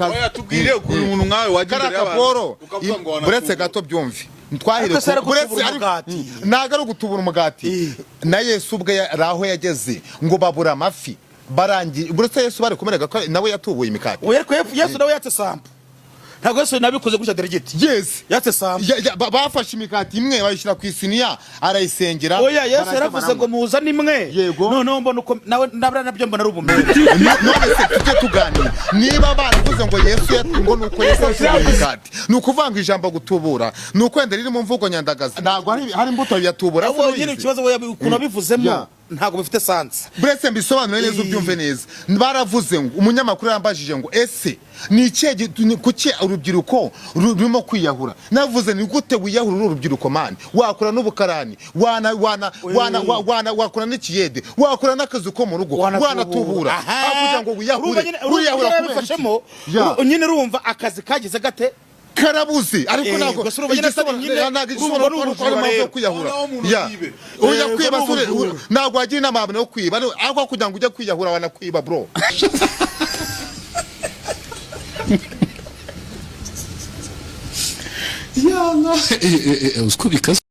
oya tubwire ukuntu umuntu nkawe wagira y'abantu buretse gato byumve twahire buretse naga ari gutubura umugati na Yesu ubwe raho yageze ngo babura amafi barangi buretse Yesu bari kumerega ko nawe yatubuye imikati oya Yesu nawe yatse sample ntabwo Yesu nabikoze gutya delegate yes yatse sample bafashe imikati imwe bayishyira ku isiniya arayisengera oya Yesu yaravuze ngo muzane imwe none mbona uko nawe nabyo mbona ari ubumenyi none se tujye tuganira niba baravuze ngo Yesu ngo nuko Yesu yatubuye imikati nukuvanga ijambo gutubura nukwenda riri mu mvugo nyandagaza ntabwo hari imbuto yatubura aho nyine ikibazo ukuntu bivuzemo ntabwo bifite sanse buretse mbisobanure neza ubyumve neza baravuze ngo umunyamakuru yambajije ngo ese ni ikihe kuki urubyiruko rurimo kwiyahura navuze ni gute wiyahura urubyiruko mani wakora n'ubukarani wakora n'ikiyede wakora n'akazi ko mu rugo wanatubura avuga ngo wiyahura kubifashemo nyine urumva akazi kagize gate karabuze ariko ntabwo ntabwo kwiyahura ujya kwiba ntabwo wagira inama yawe yo kwiba aho kugira ngo ujye kwiyahura wanakwiba bro yana